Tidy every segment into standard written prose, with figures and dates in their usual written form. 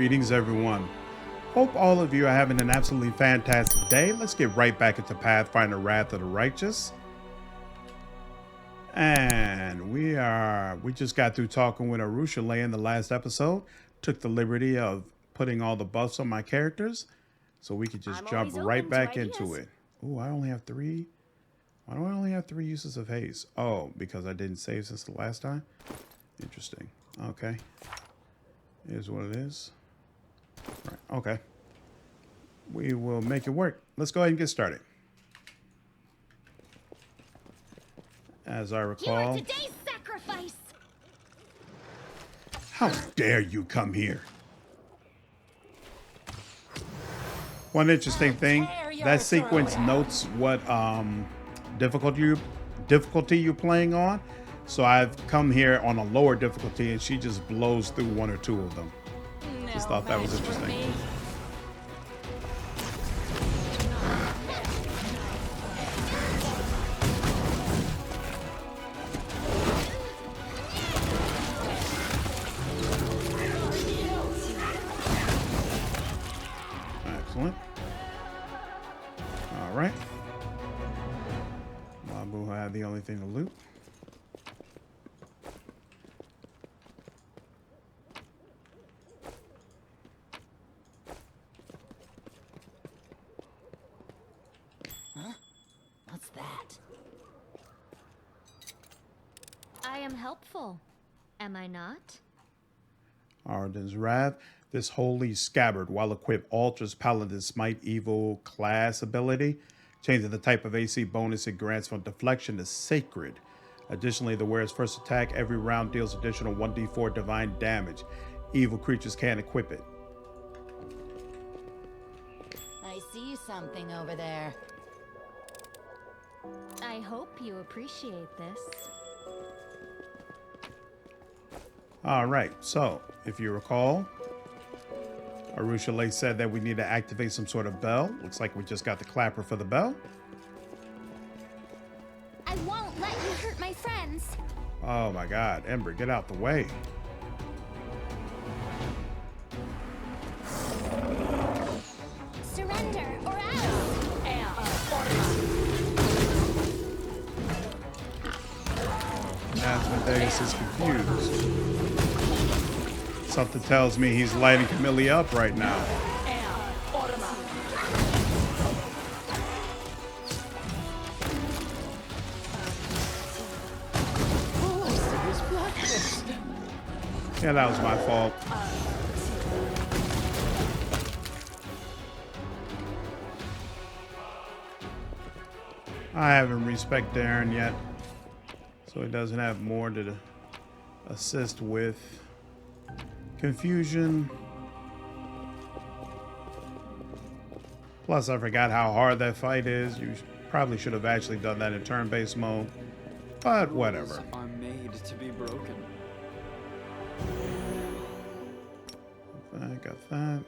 Greetings, everyone. Hope all of you are having an absolutely fantastic day. Let's get right back into Pathfinder Wrath of the Righteous. And we just got through talking with Arueshalae in the last episode. Took the liberty of putting all the buffs on my characters, so we could just jump right back into it. Oh, I only have 3. Why do I only have 3 uses of haste? Oh, because I didn't save since the last time? Interesting. Okay. Here's what it is. Right. Okay. We will make it work. Let's go ahead and get started. As I recall... You are today's sacrifice! How dare you come here? One interesting thing, that sequence notes what difficulty you're playing on. So I've come here on a lower difficulty and she just blows through 1 or 2 of them. Just thought that was interesting. Excellent. All right. Mabu had the only thing to loot. What's that? I am helpful, am I not? Arden's Wrath. This holy scabbard, while equipped, alters Paladin Smite Evil class ability, changing the type of AC bonus it grants from deflection to sacred. Additionally, the wearer's first attack every round deals additional 1d4 divine damage. Evil creatures can't equip it. I see something over there. I hope you appreciate this. All right, so if you recall, Arueshalae said that we need to activate some sort of bell. Looks like we just got the clapper for the bell. I won't let you hurt my friends. Oh my God, Ember, get out the way. Surrender or else. Asmodeus is confused. Something tells me he's lighting Camille up right now. Yeah, that was my fault. I haven't respect Darren yet, so he doesn't have more to assist with. Confusion. Plus, I forgot how hard that fight is. You probably should have actually done that in turn-based mode, but whatever. Rules are made to be broken. I got that.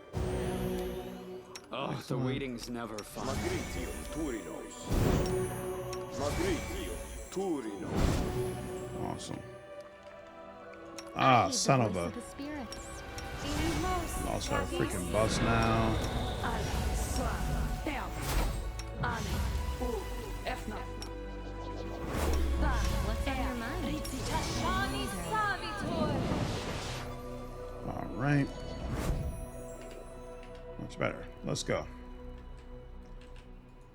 Oh, the waiting's never fun. Awesome. Ah, son of a... Lost our freaking bus now. What's on your mind? All right. Much better. Let's go.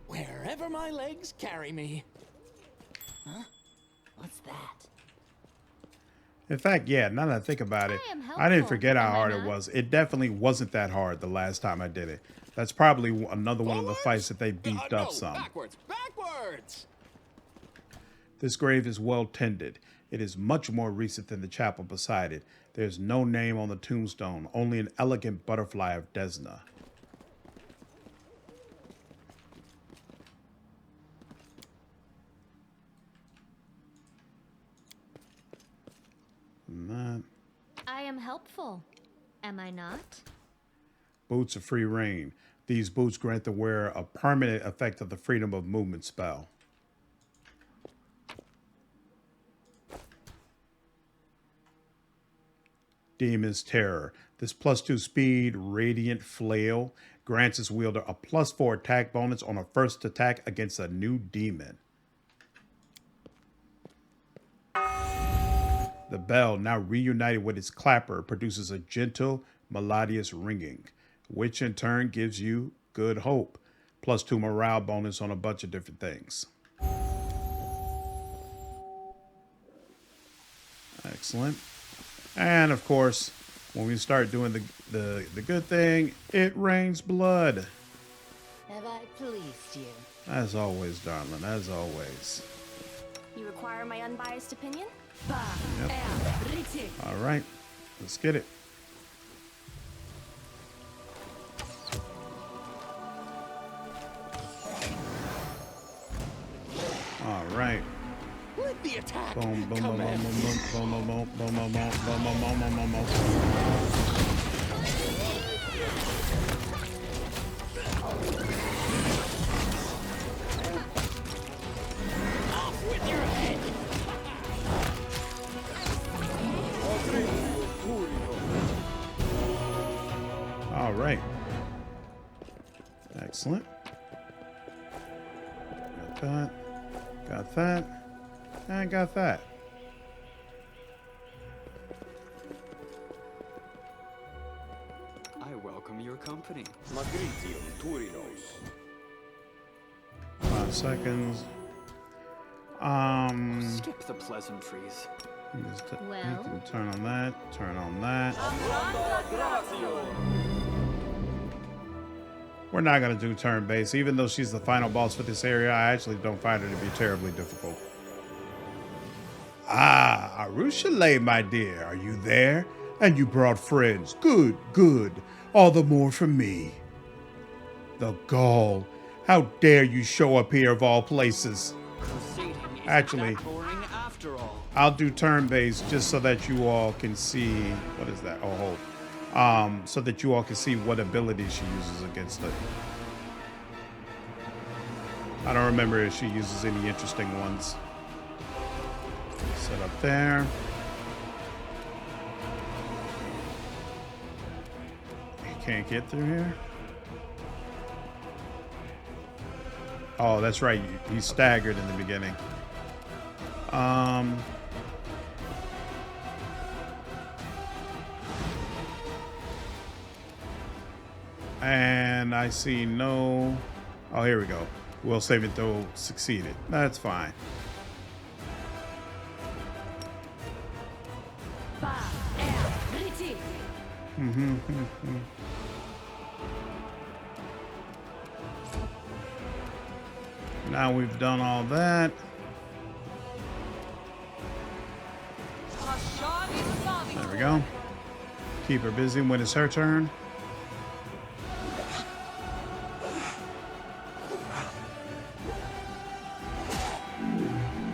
Wherever my legs carry me. Huh? What's that? In fact, yeah, now that I think about it, I didn't forget how hard it was. It definitely wasn't that hard the last time I did it. That's probably another one of the fights that they beefed up some. Backwards! This grave is well tended. It is much more recent than the chapel beside it. There's no name on the tombstone, only an elegant butterfly of Desna. I am helpful, am I not? Boots of free reign. These boots grant the wearer a permanent effect of the freedom of movement spell. Demon's Terror. This +2 speed radiant flail grants its wielder a +4 attack bonus on a first attack against a new demon. The bell, now reunited with its clapper, produces a gentle, melodious ringing, which in turn gives you good hope. +2 morale bonus on a bunch of different things. Excellent. And of course, when we start doing the good thing, it rains blood. Have I pleased you? As always, darling, as always. You require my unbiased opinion? Yep. All right, let's get it. All right. Let the attack Boom, boom, boom, boom, boom, boom, boom, boom, boom, boom, boom, boom, boom, boom, boom, boom. Off with your head! All right. Excellent. Got that. Got that. And got that. I welcome your company. 5 seconds. Skip the pleasantries. You can turn on that. Turn on that. We're not going to do turn-based. Even though she's the final boss for this area, I actually don't find her to be terribly difficult. Ah, Arueshalae, my dear, are you there? And you brought friends. Good, good. All the more for me. The gall. How dare you show up here of all places? Crusading isn't Actually, that boring after all. I'll do turn-based just so that you all can see. What is that? Oh, hold. So that you all can see what abilities she uses against it. I don't remember if she uses any interesting ones. Set up there. You can't get through here. Oh, that's right. He's staggered in the beginning. And I see no... Oh, here we go. Will saving throw succeeded. That's fine. Now we've done all that. There we go. Keep her busy when it's her turn.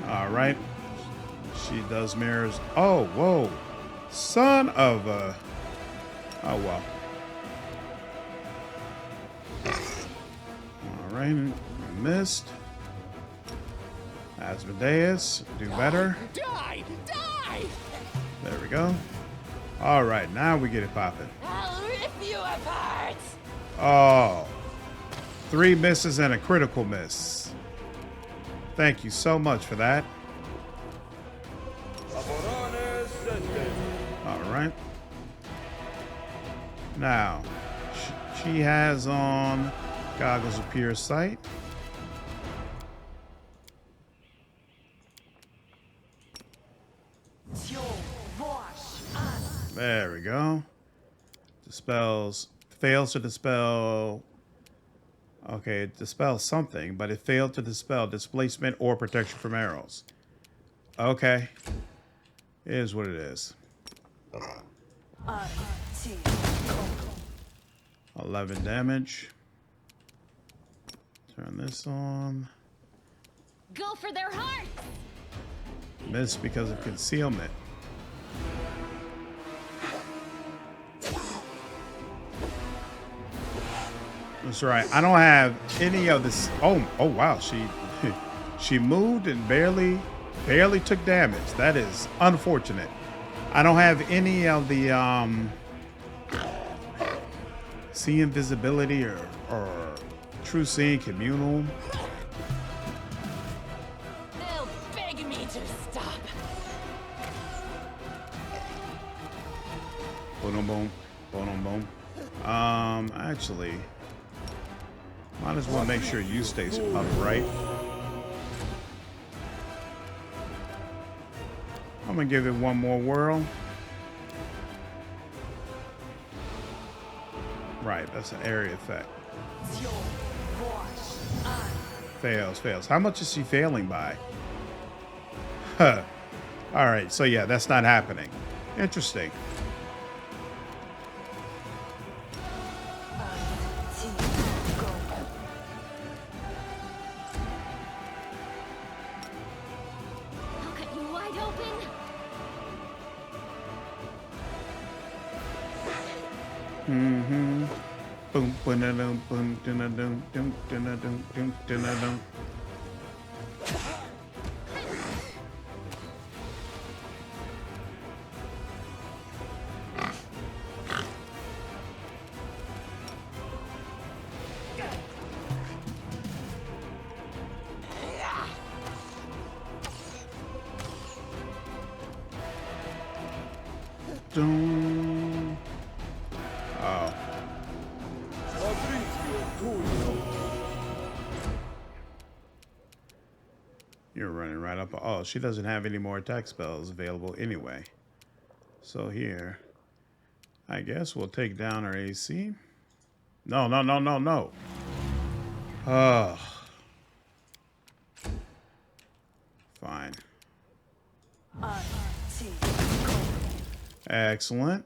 All right. She does mirrors. Oh, whoa. Son of a... Oh, well. All right. Missed. Asmodeus. Do better. Die! Die! There we go. All right. Now we get it popping. I'll rip you apart! Oh. 3 misses and a critical miss. Thank you so much for that. All right. Now, she has on goggles of pure sight. There we go. Dispels. Fails to dispel. Okay, it dispels something, but it failed to dispel displacement or protection from arrows. Okay. It is what it is. 11 damage. Turn this on. Go for their heart! Miss because of concealment. That's right. I don't have any of this. Oh wow. She moved and barely took damage. That is unfortunate. I don't have any of the see invisibility or true seeing communal. They'll beg me to stop. Boom, boom, boom, boom. Actually, might as well make sure you stay upright. I'm gonna give it one more whirl. Right, that's an area effect. Fails, fails. How much is she failing by? Huh. All right, so yeah, that's not happening. Interesting. I'll cut you wide open. Mm-hmm. Boom, boom, boom, boom, boom, boom, boom, boom, boom, boom, boom. Dun. Oh. You're running right up. Oh, she doesn't have any more attack spells available anyway. So here, I guess we'll take down her AC. No, no, no, no, no. Oh. Fine. Excellent.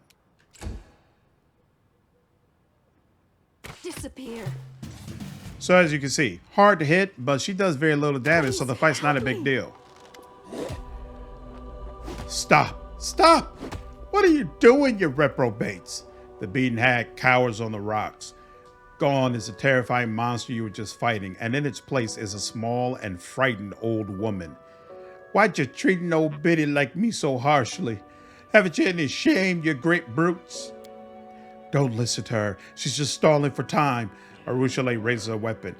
Disappear. So as you can see, hard to hit, but she does very little damage, so the fight's not a big deal. Stop! Stop! What are you doing, you reprobates? The beaten hag cowers on the rocks. Gone is the terrifying monster you were just fighting, and in its place is a small and frightened old woman. Why'd you treat an old biddy like me so harshly? Haven't you any shame, you great brutes? Don't listen to her. She's just stalling for time. Arueshalae raises a weapon.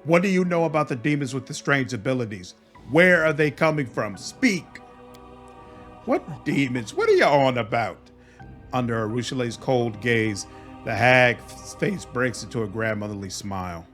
What do you know about the demons with the strange abilities? Where are they coming from? Speak! What demons? What are you on about? Under Arueshalae's cold gaze, the hag's face breaks into a grandmotherly smile.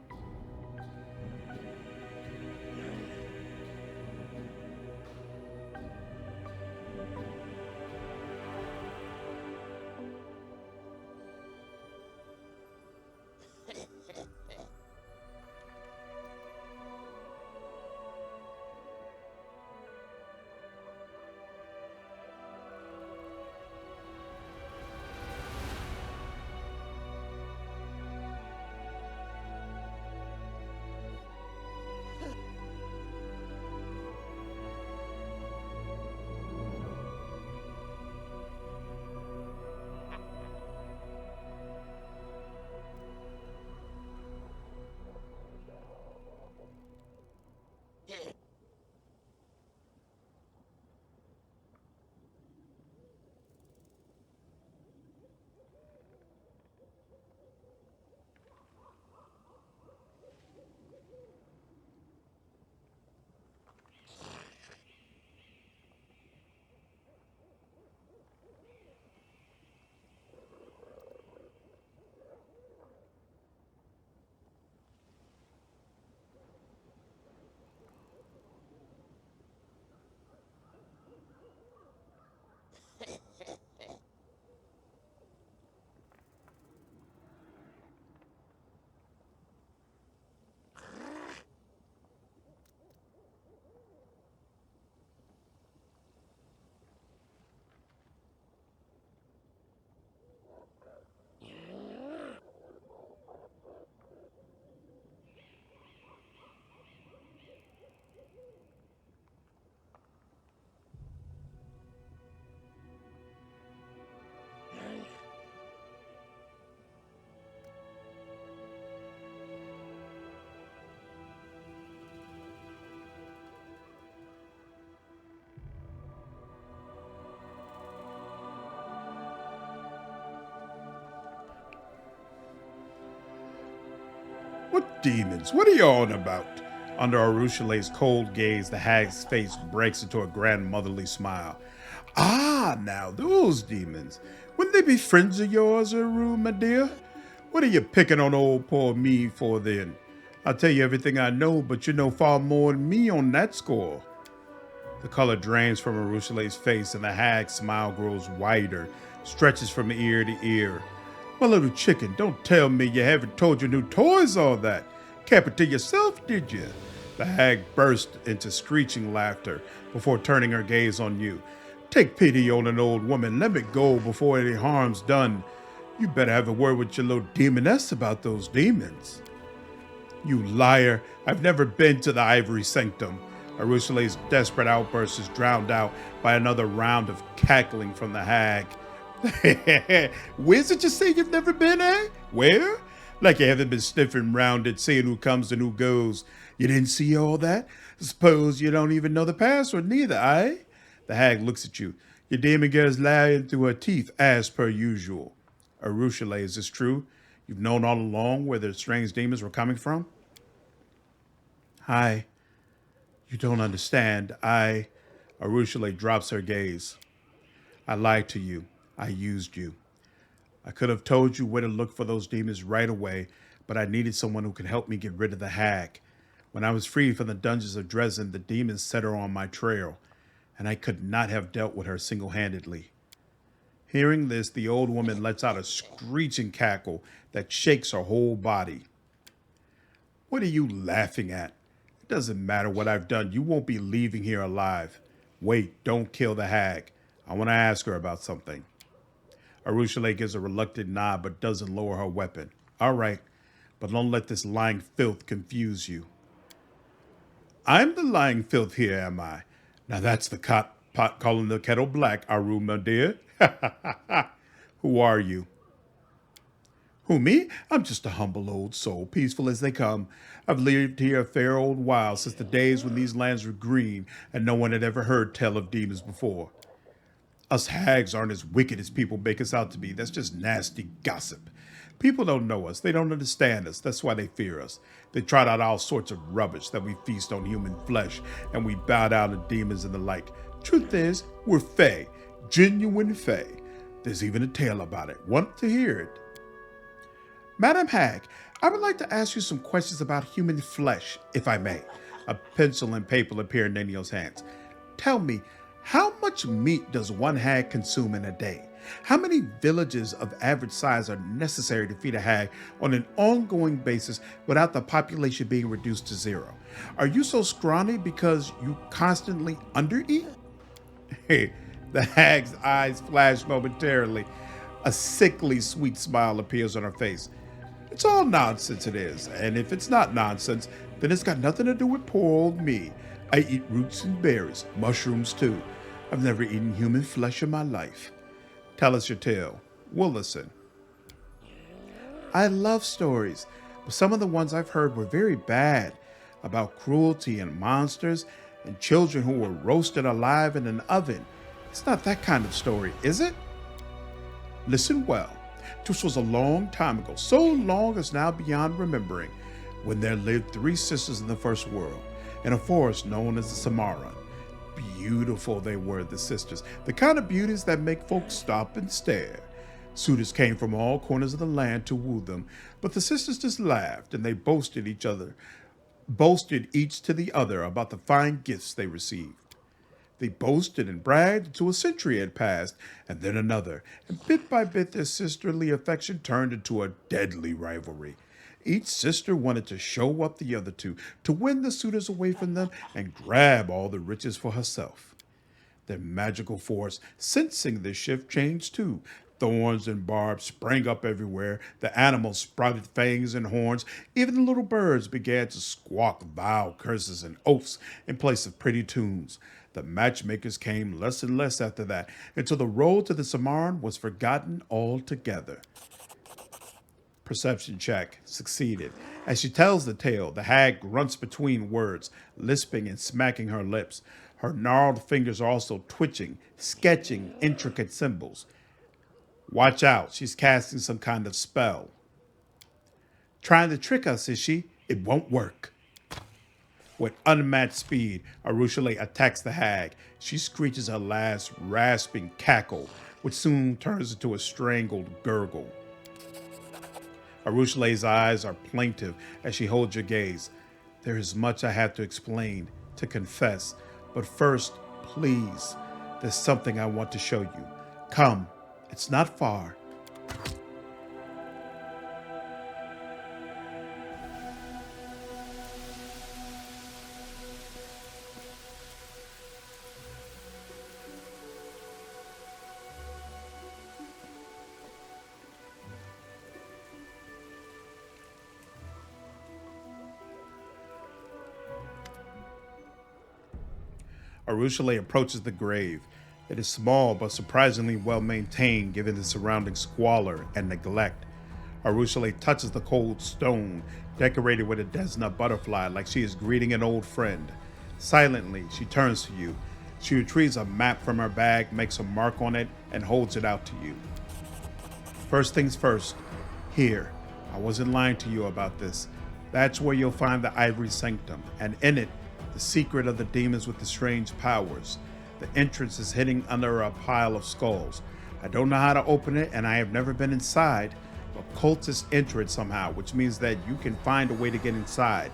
What demons? What are you on about? Under Arueshalae's cold gaze, the hag's face breaks into a grandmotherly smile. Ah, now those demons. Wouldn't they be friends of yours, Aru, my dear? What are you picking on old poor me for then? I'll tell you everything I know, but you know far more than me on that score. The color drains from Arueshalae's face and the hag's smile grows wider, stretches from ear to ear. My little chicken, don't tell me you haven't told your new toys all that. Kept it to yourself, did you? The hag burst into screeching laughter before turning her gaze on you. Take pity on an old woman. Let me go before any harm's done. You better have a word with your little demoness about those demons. You liar. I've never been to the Ivory Sanctum. Arueshalae's desperate outburst is drowned out by another round of cackling from the hag. Where's it you say you've never been, eh? Where? Like you haven't been sniffing round it, seeing who comes and who goes. You didn't see all that? Suppose you don't even know the password neither, eh? The hag looks at you. Your demon girl is lying through her teeth, as per usual. Arueshalae, is this true? You've known all along where the strange demons were coming from? Hi. You don't understand. Arueshalae drops her gaze. I lied to you. I used you. I could have told you where to look for those demons right away, but I needed someone who could help me get rid of the hag. When I was freed from the dungeons of Drezen, the demons set her on my trail, and I could not have dealt with her single-handedly. Hearing this, the old woman lets out a screeching cackle that shakes her whole body. What are you laughing at? It doesn't matter what I've done. You won't be leaving here alive. Wait, don't kill the hag. I want to ask her about something. Arueshalae gives a reluctant nod but doesn't lower her weapon. All right, but don't let this lying filth confuse you. I'm the lying filth here, am I? Now that's the pot calling the kettle black, Aru, my dear. Who are you? Who, me? I'm just a humble old soul, peaceful as they come. I've lived here a fair old while, since the days when these lands were green and no one had ever heard tell of demons before. Us hags aren't as wicked as people make us out to be. That's just nasty gossip. People don't know us. They don't understand us. That's why they fear us. They trot out all sorts of rubbish that we feast on human flesh and we bow down to demons and the like. Truth is, we're fae. Genuine fae. There's even a tale about it. Want to hear it? Madam Hag, I would like to ask you some questions about human flesh, if I may. A pencil and paper appear in Nenio's hands. Tell me, how much meat does one hag consume in a day? How many villages of average size are necessary to feed a hag on an ongoing basis without the population being reduced to zero? Are you so scrawny because you constantly undereat? Hey, the hag's eyes flash momentarily. A sickly sweet smile appears on her face. It's all nonsense, it is. And if it's not nonsense, then it's got nothing to do with poor old me. I eat roots and berries, mushrooms too. I've never eaten human flesh in my life. Tell us your tale. We'll listen. I love stories, but some of the ones I've heard were very bad, about cruelty and monsters and children who were roasted alive in an oven. It's not that kind of story, is it? Listen well. This was a long time ago, so long as now beyond remembering, when there lived 3 sisters in the first world, in a forest known as the Cimarron. Beautiful they were, the sisters, the kind of beauties that make folks stop and stare. Suitors came from all corners of the land to woo them, but the sisters just laughed and they boasted each to the other about the fine gifts they received. They boasted and bragged until a century had passed, and then another, and bit by bit their sisterly affection turned into a deadly rivalry. Each sister wanted to show up the other two, to win the suitors away from them and grab all the riches for herself. Their magical force, sensing this shift, changed too. Thorns and barbs sprang up everywhere. The animals sprouted fangs and horns. Even the little birds began to squawk vile curses and oaths in place of pretty tunes. The matchmakers came less and less after that, until the road to the Cimarron was forgotten altogether. Perception check succeeded. As she tells the tale, the hag grunts between words, lisping and smacking her lips. Her gnarled fingers are also twitching, sketching intricate symbols. Watch out, she's casting some kind of spell. Trying to trick us, is she? It won't work. With unmatched speed, Arueshalae attacks the hag. She screeches her last rasping cackle, which soon turns into a strangled gurgle. Arueshalae's eyes are plaintive as she holds your gaze. There is much I have to explain, to confess, but first, please, there's something I want to show you. Come, it's not far. Arueshalae approaches the grave. It is small but surprisingly well maintained given the surrounding squalor and neglect. Arueshalae touches the cold stone, decorated with a Desna butterfly like she is greeting an old friend. Silently, she turns to you. She retrieves a map from her bag, makes a mark on it, and holds it out to you. First things first, here. I wasn't lying to you about this. That's where you'll find the Ivory Sanctum, and in it, the secret of the demons with the strange powers. The entrance is hidden under a pile of skulls. I don't know how to open it, and I have never been inside, but cultists enter it somehow, which means that you can find a way to get inside.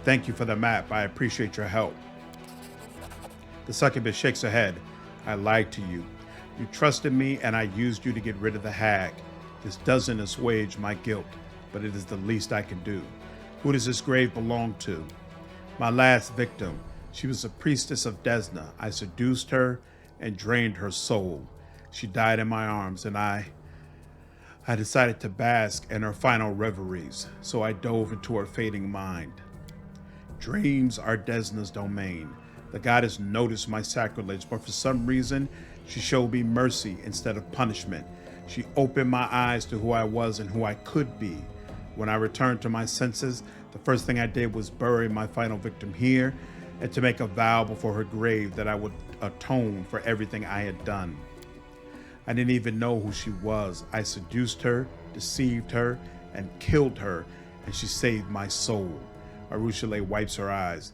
Thank you for the map. I appreciate your help. The succubus shakes her head. I lied to you. You trusted me, and I used you to get rid of the hag. This doesn't assuage my guilt, but it is the least I can do. Who does this grave belong to? My last victim. She was a priestess of Desna. I seduced her and drained her soul. She died in my arms, and I decided to bask in her final reveries, so I dove into her fading mind. Dreams are Desna's domain. The goddess noticed my sacrilege, but for some reason, she showed me mercy instead of punishment. She opened my eyes to who I was and who I could be. When I returned to my senses, the first thing I did was bury my final victim here and to make a vow before her grave that I would atone for everything I had done. I didn't even know who she was. I seduced her, deceived her, and killed her, and she saved my soul. Arueshalae wipes her eyes.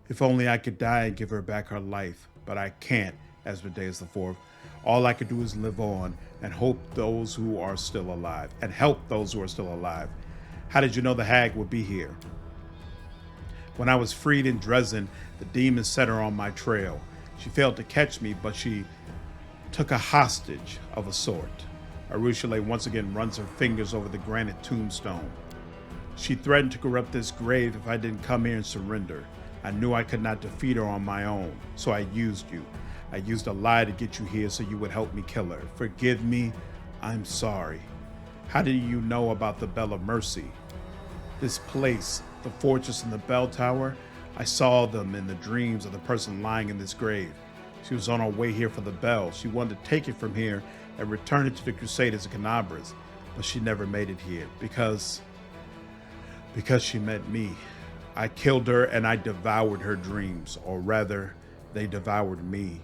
If only I could die and give her back her life, but I can't, Asmodeus IV. All I could do is live on and help those who are still alive. How did you know the hag would be here? When I was freed in Drezen, the demon set her on my trail. She failed to catch me, but she took a hostage of a sort. Arueshalae once again runs her fingers over the granite tombstone. She threatened to corrupt this grave if I didn't come here and surrender. I knew I could not defeat her on my own, so I used you. I used a lie to get you here so you would help me kill her. Forgive me, I'm sorry. How did you know about the Bell of Mercy? This place, the fortress and the bell tower, I saw them in the dreams of the person lying in this grave. She was on her way here for the bell. She wanted to take it from here and return it to the Crusaders and Canabras, but she never made it here because she met me. I killed her and I devoured her dreams, or rather, they devoured me.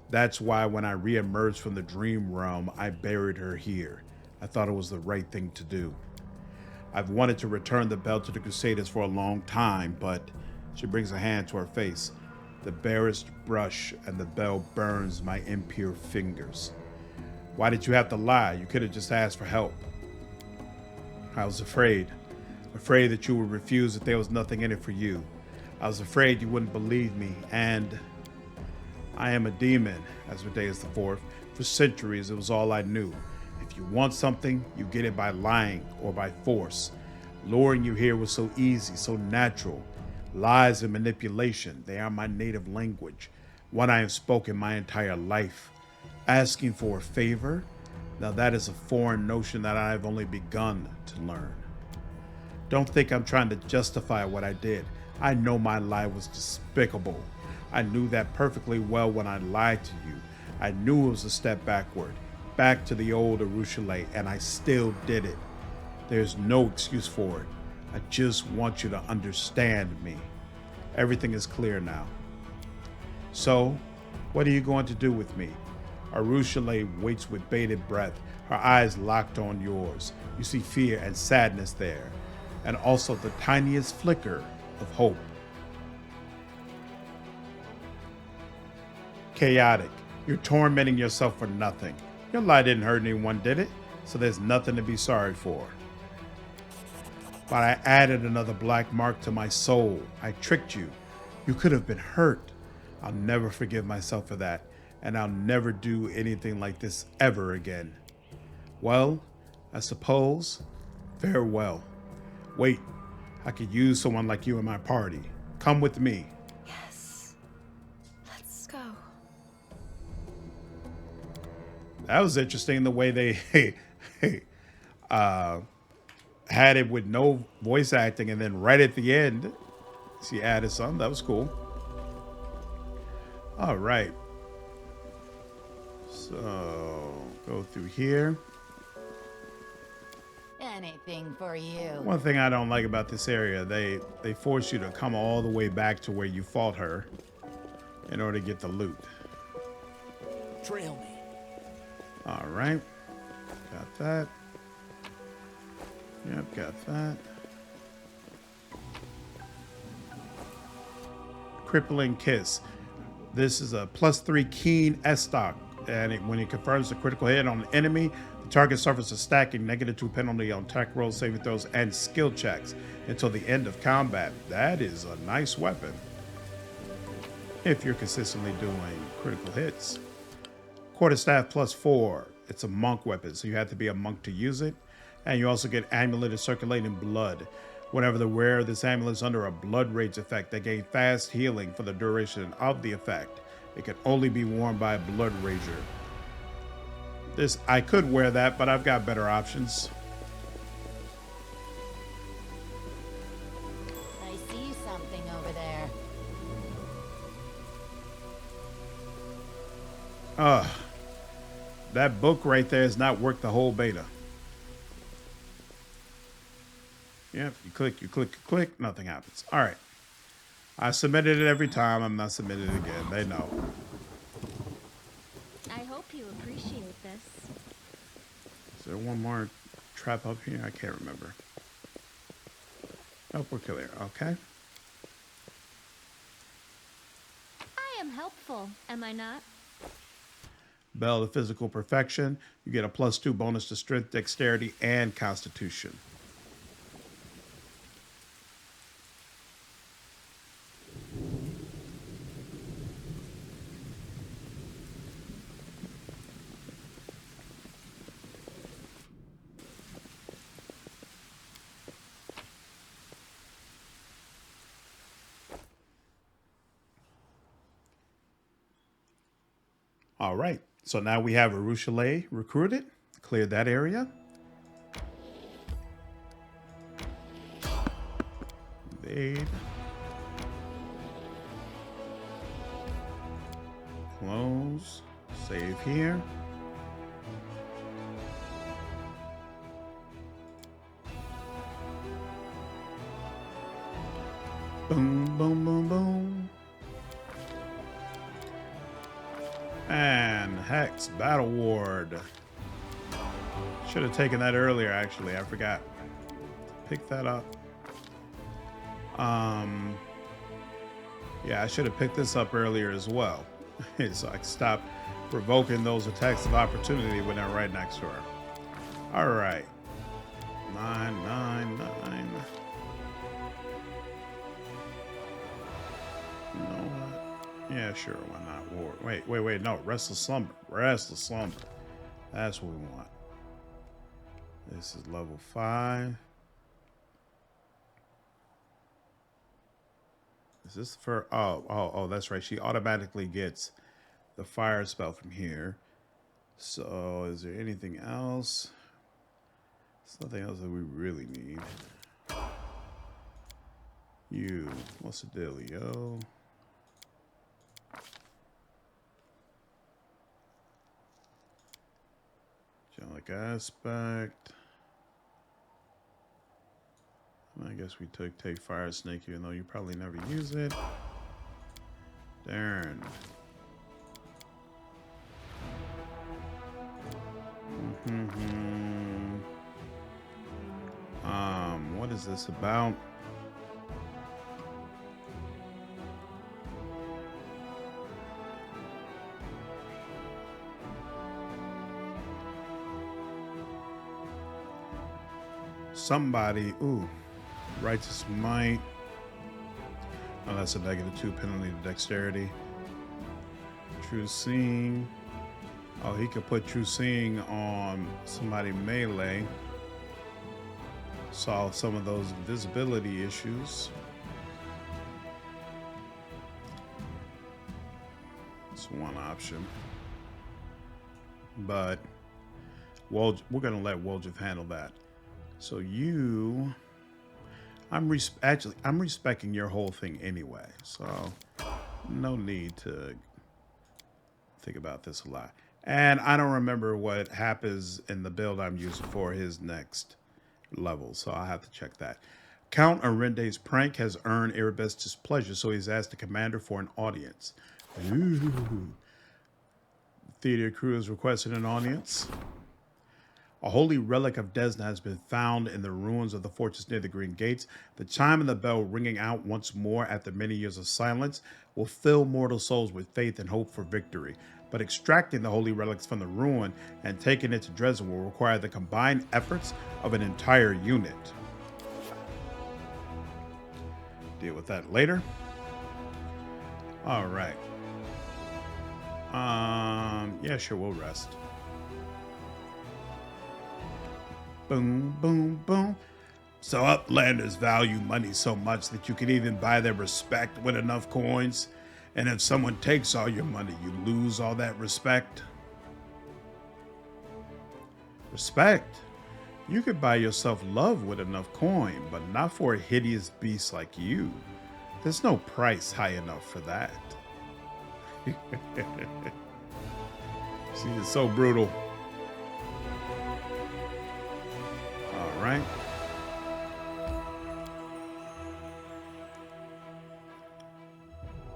That's why when I re-emerged from the dream realm, I buried her here. I thought it was the right thing to do. I've wanted to return the bell to the Crusaders for a long time, but she brings a hand to her face. The barest brush and the bell burns my impure fingers. Why did you have to lie? You could have just asked for help. I was afraid that you would refuse that there was nothing in it for you. I was afraid you wouldn't believe me, and I am a demon, Asmodeus IV. For centuries, it was all I knew. If you want something, you get it by lying or by force. Luring you here was so easy, so natural. Lies and manipulation, they are my native language, one I have spoken my entire life. Asking for a favor? Now that is a foreign notion that I have only begun to learn. Don't think I'm trying to justify what I did. I know my lie was despicable. I knew that perfectly well when I lied to you. I knew it was a step backward, back to the old Arueshalae, and I still did it. There's no excuse for it. I just want you to understand me. Everything is clear now. So, what are you going to do with me? Arueshalae waits with bated breath, her eyes locked on yours. You see fear and sadness there. and also the tiniest flicker of hope. Chaotic. You're tormenting yourself for nothing. Your lie didn't hurt anyone, did it? So there's nothing to be sorry for. But I added another black mark to my soul. I tricked you. You could have been hurt. I'll never forgive myself for that, and I'll never do anything like this ever again. Well, I suppose, farewell. Wait, I could use someone like you in my party. Come with me. Yes. Let's go. That was interesting, the way they had it with no voice acting, and then right at the end, she added some. That was cool. All right. So, go through here. Anything for you. One thing I don't like about this area, they force you to come all the way back to where you fought her in order to get the loot. Trail me. All right. Got that. Yep, got that. Crippling Kiss. This is a +3 keen S-stock, and when it confirms a critical hit on an enemy, the target suffers a stacking -2 penalty on attack rolls, saving throws, and skill checks until the end of combat. That is a nice weapon if you're consistently doing critical hits. Quarterstaff +4. It's a monk weapon, so you have to be a monk to use it. And you also get Amulet of Circulating Blood. Whenever the wearer of this amulet is under a blood rage effect, they gain fast healing for the duration of the effect. It can only be worn by a blood rager. I could wear that, but I've got better options. I see something over there. That book right there is not worth the whole beta. Yep, you click, nothing happens. All right. I submitted it every time. I'm not submitting it again. They know. I hope you appreciate this. Is there one more trap up here? I can't remember. Oh, we're clear. Okay. I am helpful, am I not? Bell of Physical Perfection. You get a +2 bonus to Strength, Dexterity, and Constitution. All right, so now we have Arueshalae recruited. Cleared that area. Invade. Close. Save here. Boom, boom, boom, boom. And Hex Battle Ward. Should have taken that earlier, actually. I forgot. Pick that up. Yeah, I should have picked this up earlier as well. So I can stop provoking those attacks of opportunity when they're right next to her. All right. 999. You know what? Yeah, sure. Why not? War. Wait. No. Restless Slumber. Restless Slumber. That's what we want. This is level 5. Is this for... Oh, that's right. She automatically gets the fire spell from here. So, is there anything else? There's nothing else that we really need. You. What's the dealio? Angelic Aspect. I guess we take Fire Snake, even though you probably never use it. Darn. What is this about? Somebody, ooh, righteous might. Oh, that's a -2 penalty to dexterity. True seeing. Oh, he could put true seeing on somebody melee. Solve some of those invisibility issues. That's one option. But we're gonna let Woljif handle that. So you, I'm respecting your whole thing anyway. So no need to think about this a lot. And I don't remember what happens in the build I'm using for his next level, so I'll have to check that. Count Arende's prank has earned Erebus displeasure, so he's asked the commander for an audience. Ooh. Theater crew has requested an audience. A holy relic of Desna has been found in the ruins of the fortress near the Green Gates. The chime of the bell ringing out once more after many years of silence will fill mortal souls with faith and hope for victory. But extracting the holy relics from the ruin and taking it to Drezen will require the combined efforts of an entire unit. Deal with that later. All right. Yeah, sure, we'll rest. Boom, boom, boom. So uplanders value money so much that you can even buy their respect with enough coins. And if someone takes all your money, you lose all that respect. Respect? You could buy yourself love with enough coin, but not for a hideous beast like you. There's no price high enough for that. See, it's so brutal. All right.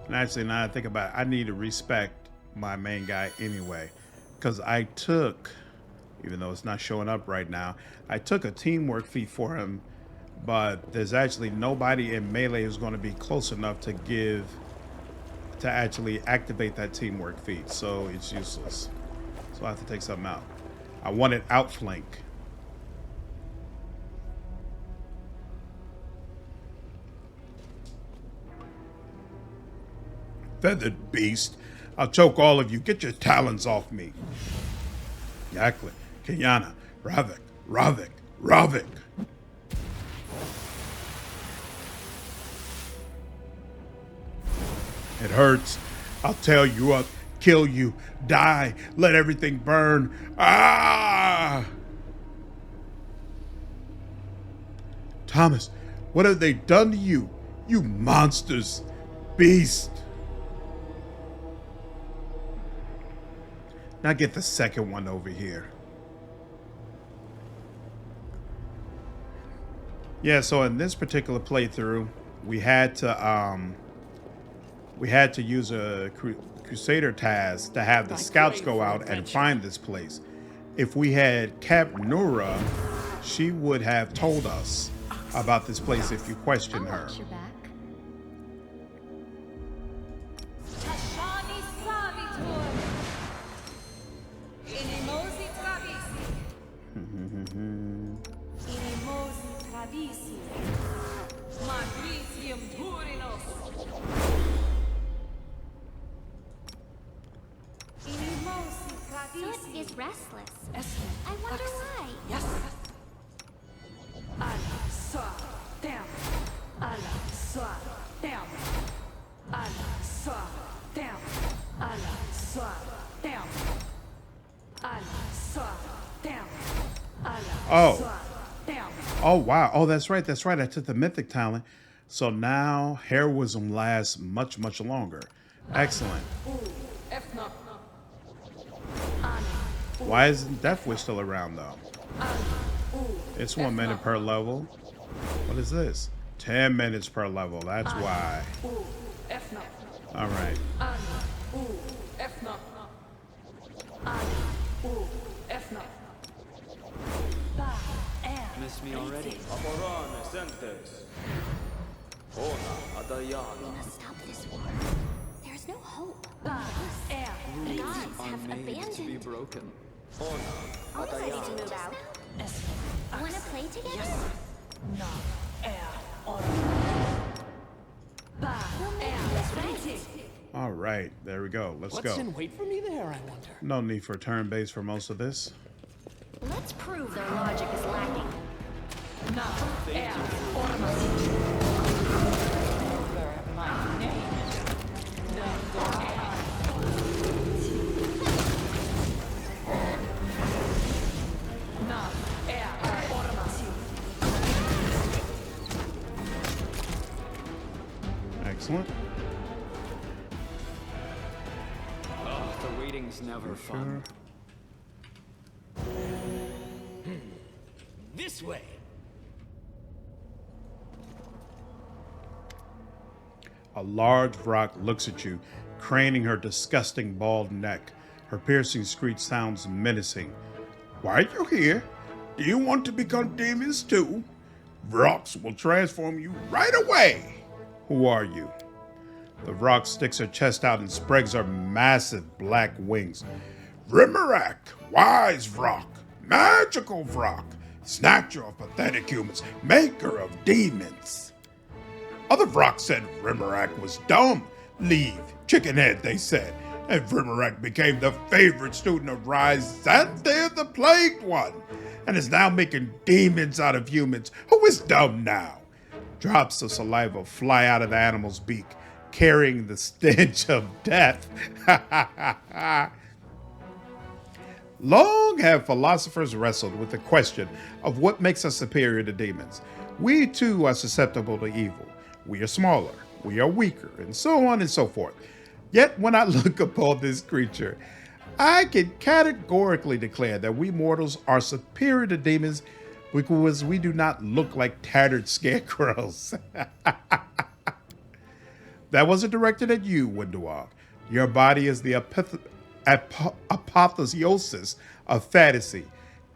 And actually, now I think about it, I need to respect my main guy anyway. Because I took, even though it's not showing up right now, I took a teamwork feat for him. But there's actually nobody in melee who's going to be close enough to actually activate that teamwork feat. So it's useless. So I have to take something out. I wanted outflank. Feathered beast. I'll choke all of you. Get your talons off me. Yaklik, Kayana, Ravik. It hurts. I'll tear you up, kill you, die, let everything burn. Ah! Thomas, what have they done to you? You monsters. Beast. Now get the second one over here. Yeah, so in this particular playthrough, we had to use a Crusader task to have the scouts go out and find this place. If we had kept Nura, she would have told us about this place if you question her. Watch your back. Soot is restless. I wonder why. Yes. Allah sa damn. Allah sa damn. Allah sa damn. Allah sa damn. Allah sa damn. Oh. Oh wow. Oh, that's right. That's right. I took the mythic talent. So now heroism lasts much, much longer. Excellent. Why isn't Death Wish still around though? It's 1 minute per level. What is this? 10 minutes per level. That's why. All right. lost me already. We must stop this war. There is no hope. The gods have Made to be abandoned. broken. All is ready to move out. Wanna play together? We'll make this right. All right, there we go. Let's What's go. in wait for me there, I wonder? No need for turn-based for most of this. Let's prove their logic is lacking. Excellent. Oh, the waiting's never fun. This way. A large Vrock looks at you, craning her disgusting bald neck. Her piercing screech sounds menacing. Why are you here? Do you want to become demons too? Vrocks will transform you right away. Who are you? The Vrock sticks her chest out and spreads her massive black wings. Rimmerak, wise Vrock, magical Vrock, snatcher of pathetic humans, maker of demons. Other Vrock said Rimmerak was dumb. Leave, chickenhead, they said. And Rimmerak became the favorite student of Rise Xanthe the Plagued One, and is now making demons out of humans. Who is dumb now? Drops of saliva fly out of the animal's beak, carrying the stench of death. Long have philosophers wrestled with the question of what makes us superior to demons. We too are susceptible to evil. We are smaller, we are weaker, and so on and so forth. Yet when I look upon this creature, I can categorically declare that we mortals are superior to demons because we do not look like tattered scarecrows. That wasn't directed at you, Windowog. Your body is the apotheosis of fantasy.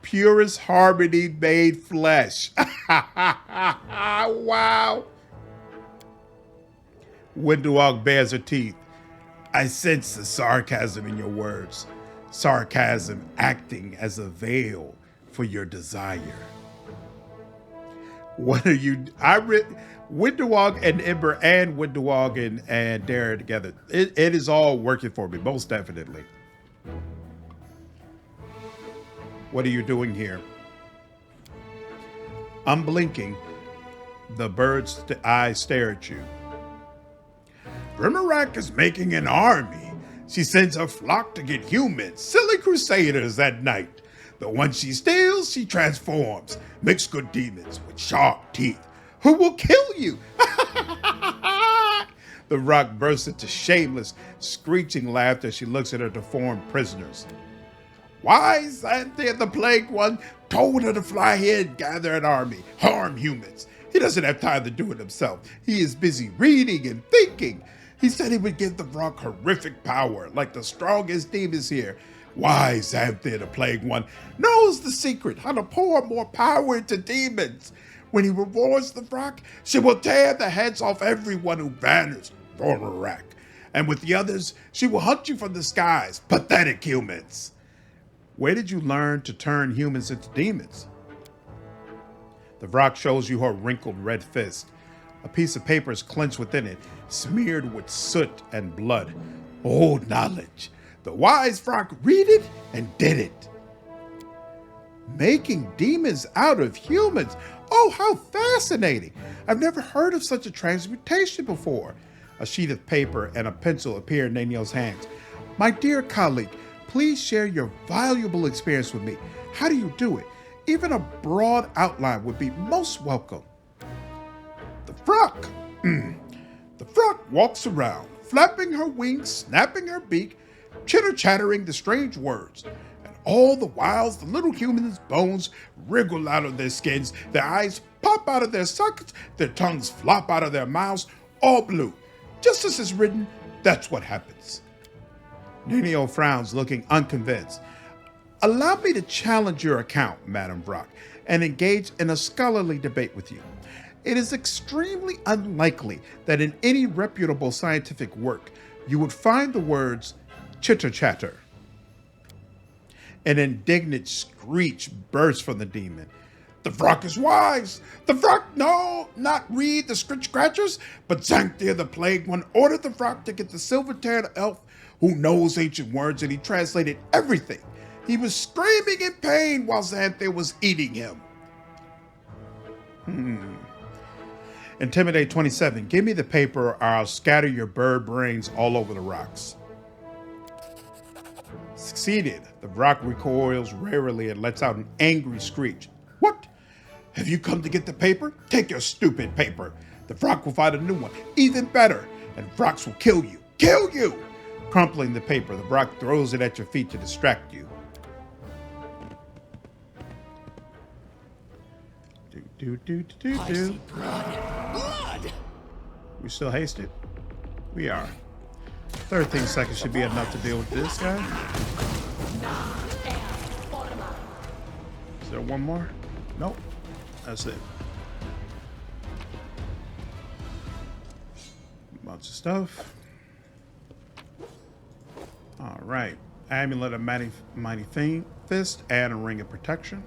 Purest harmony made flesh. Wow. Windowog bares her teeth. I sense the sarcasm in your words. Sarcasm acting as a veil for your desire. What are you... Windowog and Ember and Windowog and Dara together. It is all working for me, most definitely. What are you doing here? Unblinking, the bird's eyes stare at you. Rimmerak is making an army. She sends a flock to get humans, silly crusaders at night. The ones she steals, she transforms. Makes good demons with sharp teeth who will kill you. The Vrock bursts into shameless, screeching laughter as she looks at her deformed prisoners. Wise Xanthe the Plagued One told her to fly here and gather an army, harm humans. He doesn't have time to do it himself. He is busy reading and thinking. He said he would give the Vrock horrific power, like the strongest demons here. Wise Xanthe the Plagued One knows the secret, how to pour more power into demons. When he rewards the Vrock, she will tear the heads off everyone who banners Rimmerak. And with the others, she will hunt you from the skies, pathetic humans. Where did you learn to turn humans into demons? The Vrock shows you her wrinkled red fist. A piece of paper is clenched within it, smeared with soot and blood. Old knowledge. The wise Vrock read it and did it. Making demons out of humans. Oh, how fascinating. I've never heard of such a transmutation before. A sheet of paper and a pencil appear in Nenio's hands. My dear colleague, please share your valuable experience with me. How do you do it? Even a broad outline would be most welcome. The Vrock. The Vrock walks around, flapping her wings, snapping her beak, chitter-chattering the strange words. And all the while, the little humans' bones wriggle out of their skins, their eyes pop out of their sockets, their tongues flop out of their mouths, all blue. Just as it's written, that's what happens. Nenio frowns, looking unconvinced. Allow me to challenge your account, Madam Vrock, and engage in a scholarly debate with you. It is extremely unlikely that in any reputable scientific work you would find the words chitter-chatter. An indignant screech burst from the demon. The Vrock is wise! The Vrock, no, not read the scratchers, but Xanthia the Plague One ordered the Vrock to get the silver-taired elf who knows ancient words, and he translated everything. He was screaming in pain while Xanthia was eating him. Intimidate 27. Give me the paper or I'll scatter your bird brains all over the rocks. Succeeded. The Vrock recoils rarely and lets out an angry screech. What? Have you come to get the paper? Take your stupid paper. The Vrock will find a new one, even better, and Vrocks will kill you. Kill you! Crumpling the paper, the Vrock throws it at your feet to distract you. I see blood. Blood! We still hasted? We are. 13 seconds should be enough to deal with this guy. Is there one more? Nope. That's it. Bunch of stuff. All right. Amulet of Mighty Fist and a Ring of Protection.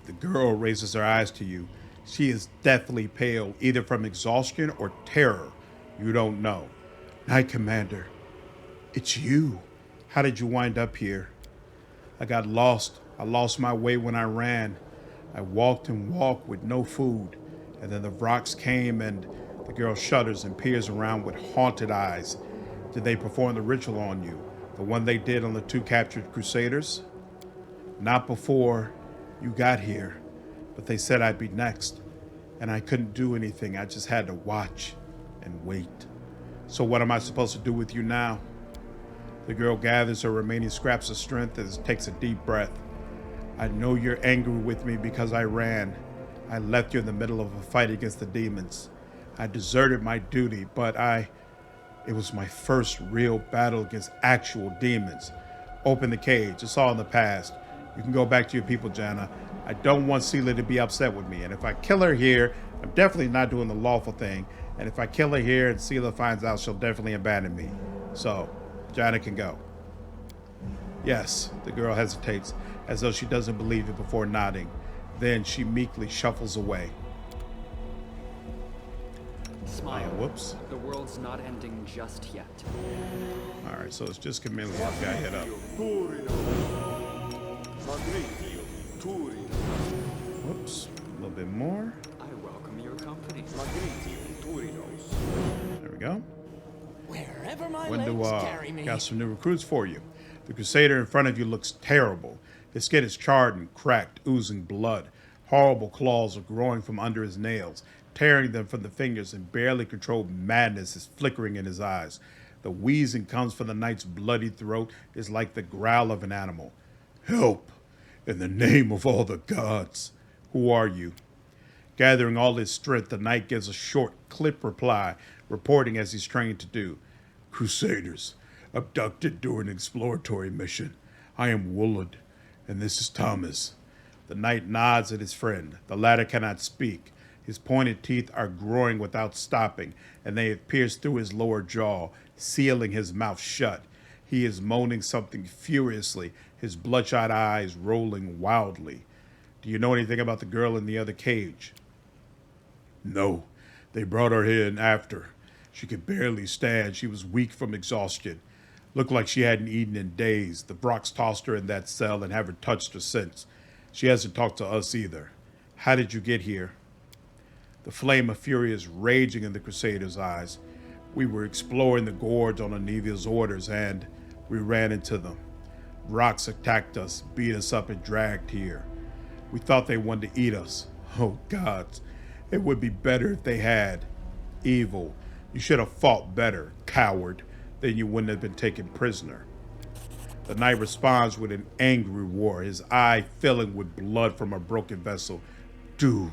The girl raises her eyes to you. She is deathly pale, either from exhaustion or terror. You don't know. Knight Commander, it's you. How did you wind up here? I got lost. I lost my way when I ran. I walked and walked with no food. And then the Vrocks came and the girl shudders and peers around with haunted eyes. Did they perform the ritual on you? The one they did on the 2 captured Crusaders? Not before you got here, but they said I'd be next, and I couldn't do anything. I just had to watch and wait. So what am I supposed to do with you now? The girl gathers her remaining scraps of strength and takes a deep breath. I know you're angry with me because I ran. I left you in the middle of a fight against the demons. I deserted my duty, but it was my first real battle against actual demons. Open the cage, it's all in the past. You can go back to your people, Janna. I don't want Seela to be upset with me. And if I kill her here, I'm definitely not doing the lawful thing. And if I kill her here and Seela finds out, she'll definitely abandon me. So, Janna can go. Yes, the girl hesitates, as though she doesn't believe it before nodding. Then she meekly shuffles away. Smile. Whoops. The world's not ending just yet. All right, so it's just Chameleon got hit up. Whoops, a little bit more. I welcome your company. There we go. Wherever my Window legs carry me. got some new recruits for you. The Crusader in front of you looks terrible. His skin is charred and cracked, oozing blood. Horrible claws are growing from under his nails, tearing them from the fingers, and barely controlled madness is flickering in his eyes. The wheezing comes from the knight's bloody throat is like the growl of an animal. Help! In the name of all the gods. Who are you? Gathering all his strength, the knight gives a short, clipped reply, reporting as he's trained to do. Crusaders, abducted during an exploratory mission. I am Woolard, and this is Thomas. The knight nods at his friend. The latter cannot speak. His pointed teeth are growing without stopping, and they have pierced through his lower jaw, sealing his mouth shut. He is moaning something furiously, his bloodshot eyes rolling wildly. Do you know anything about the girl in the other cage? No. They brought her here in after. She could barely stand. She was weak from exhaustion. Looked like she hadn't eaten in days. The Vrocks tossed her in that cell and haven't touched her since. She hasn't talked to us either. How did you get here? The flame of fury is raging in the Crusader's eyes. We were exploring the gorge on Anivia's orders, and we ran into them. Vrocks attacked us, beat us up, and dragged here. We thought they wanted to eat us. Oh, gods. It would be better if they had. Evil. You should have fought better, coward. Then you wouldn't have been taken prisoner. The knight responds with an angry roar, his eye filling with blood from a broken vessel. Do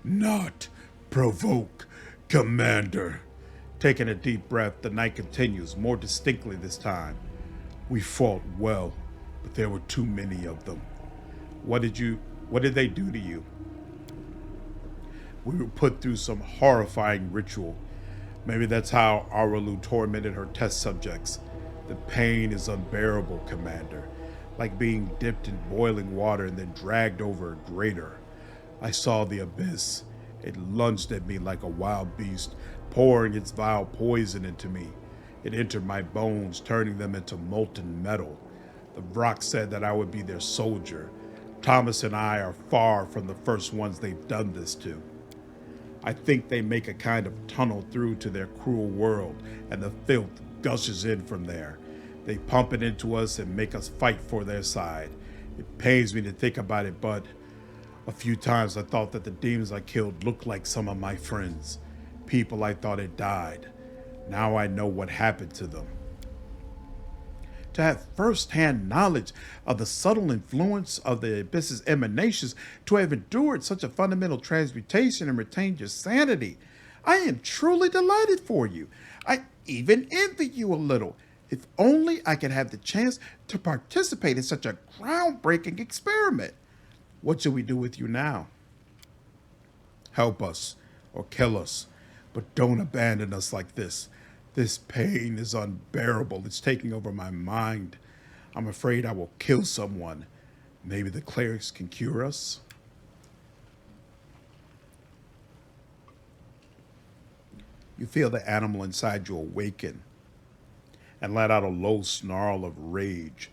not provoke, Commander. Taking a deep breath, the knight continues, more distinctly this time. We fought well, but there were too many of them. What did they do to you? We were put through some horrifying ritual. Maybe that's how Areelu tormented her test subjects. The pain is unbearable, Commander. Like being dipped in boiling water and then dragged over a grater. I saw the abyss. It lunged at me like a wild beast, pouring its vile poison into me. It entered my bones, turning them into molten metal. The Vrock said that I would be their soldier. Thomas and I are far from the first ones they've done this to. I think they make a kind of tunnel through to their cruel world, and the filth gushes in from there. They pump it into us and make us fight for their side. It pains me to think about it, but a few times I thought that the demons I killed looked like some of my friends. People I thought had died. Now I know what happened to them. To have first-hand knowledge of the subtle influence of the abyss's emanations, to have endured such a fundamental transmutation and retained your sanity, I am truly delighted for you. I even envy you a little. If only I could have the chance to participate in such a groundbreaking experiment. What should we do with you now? Help us or kill us, but don't abandon us like this. This pain is unbearable. It's taking over my mind. I'm afraid I will kill someone. Maybe the clerics can cure us? You feel the animal inside you awaken and let out a low snarl of rage.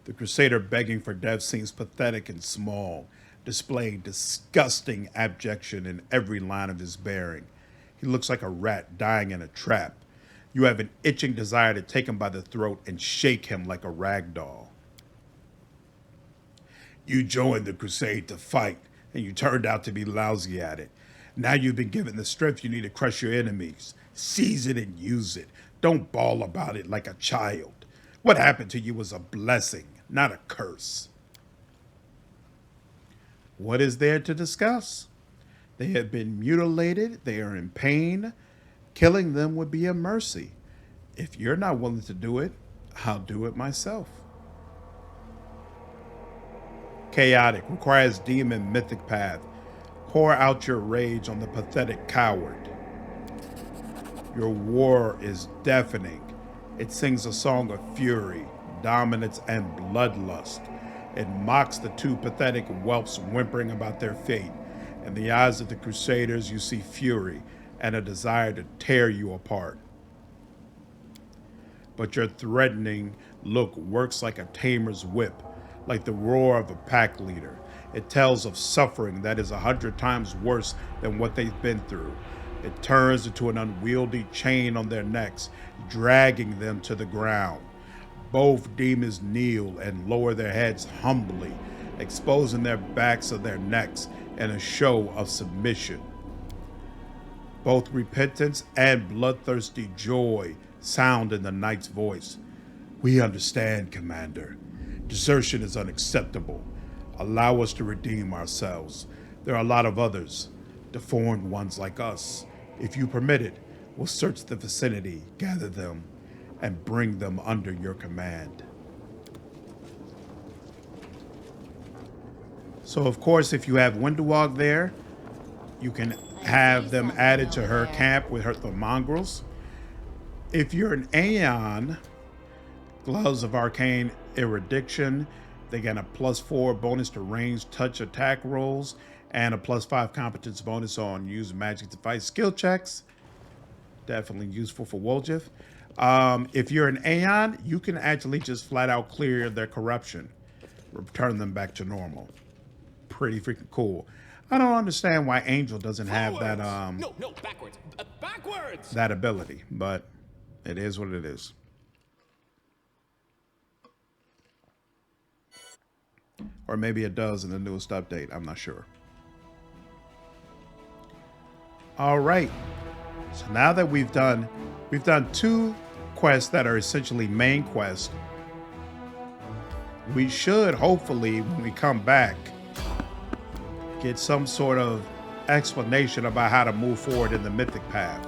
The Crusader begging for death seems pathetic and small, displaying disgusting abjection in every line of his bearing. He looks like a rat dying in a trap. You have an itching desire to take him by the throat and shake him like a rag doll. You joined the Crusade to fight, and you turned out to be lousy at it. Now you've been given the strength you need to crush your enemies. Seize it and use it. Don't bawl about it like a child. What happened to you was a blessing, not a curse. What is there to discuss? They have been mutilated. They are in pain. Killing them would be a mercy. If you're not willing to do it, I'll do it myself. Chaotic requires Demon Mythic Path. Pour out your rage on the pathetic coward. Your war is deafening. It sings a song of fury, dominance, and bloodlust. It mocks the two pathetic whelps whimpering about their fate. In the eyes of the Crusaders, you see fury and a desire to tear you apart. But your threatening look works like a tamer's whip, like the roar of a pack leader. It tells of suffering that is 100 times worse than what they've been through. It turns into an unwieldy chain on their necks, dragging them to the ground. Both demons kneel and lower their heads humbly, exposing their backs of their necks in a show of submission. Both repentance and bloodthirsty joy sound in the knight's voice. We understand, Commander. Desertion is unacceptable. Allow us to redeem ourselves. There are a lot of others, deformed ones like us. If you permit it, we'll search the vicinity, gather them, and bring them under your command. So, of course, if you have Windowog there, you can have them added to her camp with the mongrels. If you're an Aeon, Gloves of Arcane Erudition, they get a +4 bonus to range touch attack rolls and a +5 competence bonus on use magic to fight skill checks. Definitely useful for Woljif. If you're an Aeon, you can actually just flat out clear their corruption, return them back to normal. Pretty freaking cool. I don't understand why Angel doesn't have that No, backwards. Backwards. that ability, but it is what it is. Or maybe it does in the newest update. I'm not sure. All right. So now that we've done 2 quests that are essentially main quests, we should hopefully, when we come back, get some sort of explanation about how to move forward in the Mythic Path.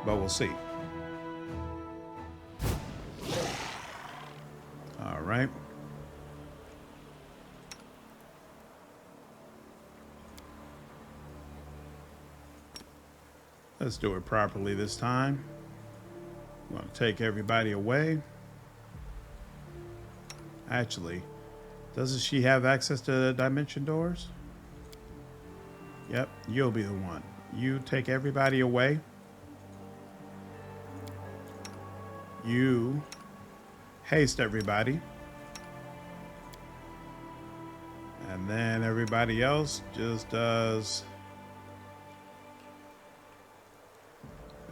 but we'll see. All right. Let's do it properly this time. I'm going to take everybody away. Actually, doesn't she have access to the dimension doors? Yep, you'll be the one. You take everybody away. You haste everybody. And then everybody else just does...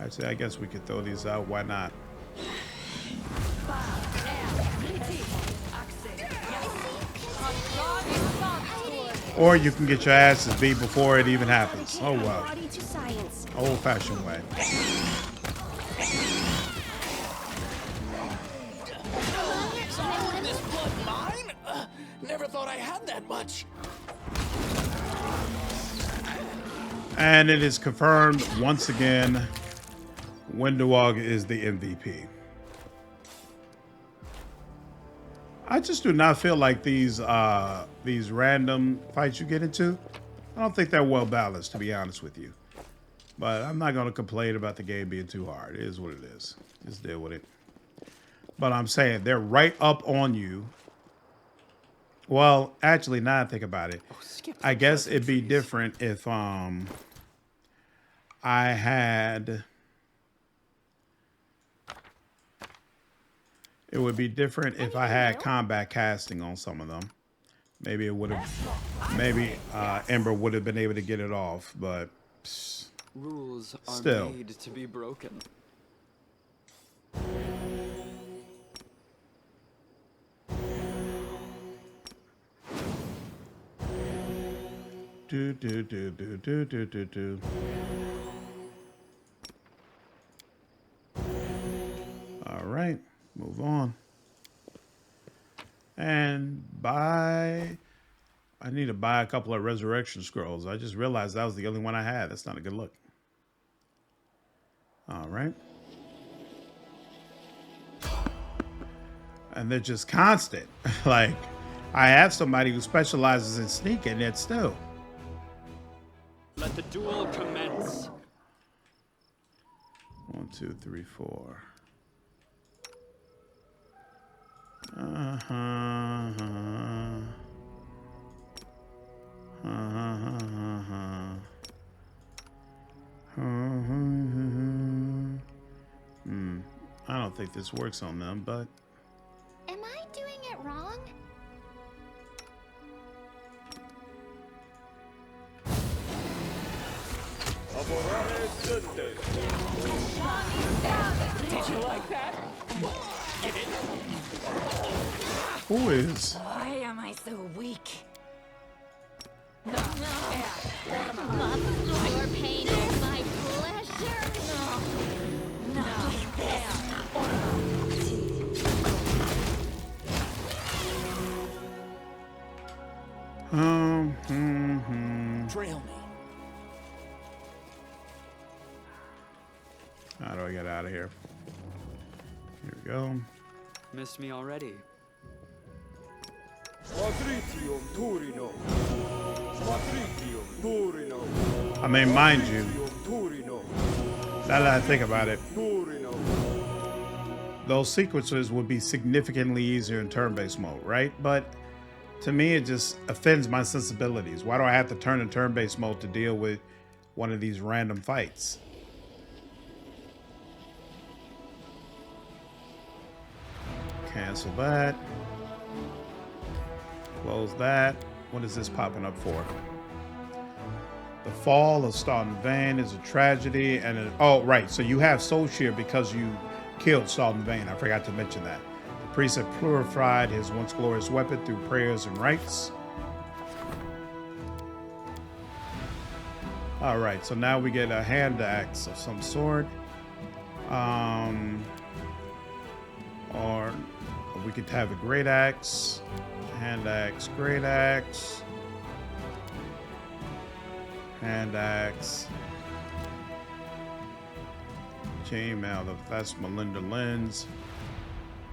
Actually, I guess we could throw these out. Why not? Or you can get your asses beat before it even happens. Oh, well. Old-fashioned way. This blood mine? Never thought I had that much. And it is confirmed once again, Windowog is the MVP. I just do not feel like these random fights you get into, I don't think they're well balanced, to be honest with you. But I'm not going to complain about the game being too hard. It is what it is. Just deal with it. But I'm saying they're right up on you. Well, actually, now I think about it, I guess it'd be different if I had... It would be different if I had combat casting on some of them. Maybe it would have... Maybe Ember would have been able to get it off, but... Rules are still made to be broken. Do. All right, move on. And I need to buy a couple of resurrection scrolls. I just realized that was the only one I had. That's not a good look. All right. And they're just constant. Like, I have somebody who specializes in sneaking, yet still. Let the duel commence. 1, 2, 3, 4. I don't think this works on them, but... Am I doing it wrong? Did you like that? Get it? Who is? Why am I so weak? Your pain is my pleasure. Trail me. How do I get out of here? Here we go. Missed me already. I mean, mind you, now that I think about it, those sequences would be significantly easier in turn-based mode, right? But to me, it just offends my sensibilities. Why do I have to turn in turn-based mode to deal with one of these random fights? Cancel that. Close that. What is this popping up for? The fall of Stalden Vane is a tragedy, and oh, right. So you have Soul Shear because you killed Stalden Vane. I forgot to mention that. The priest had purified his once glorious weapon through prayers and rites. All right, so now we get a hand axe of some sort. Or we could have a great axe, hand axe, great axe, hand axe, chainmail. That's Melinda Lens.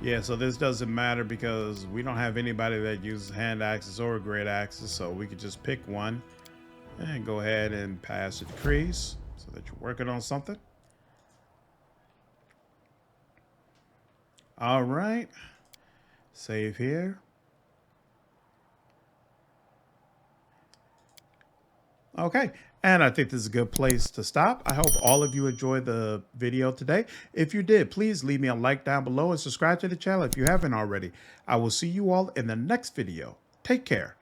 Yeah, so this doesn't matter because we don't have anybody that uses hand axes or great axes, so we could just pick one and go ahead and pass the decrease so that you're working on something. All right, save here. Okay, and I think this is a good place to stop. I hope all of you enjoyed the video today. If you did, please leave me a like down below and subscribe to the channel if you haven't already. I will see you all in the next video. Take care.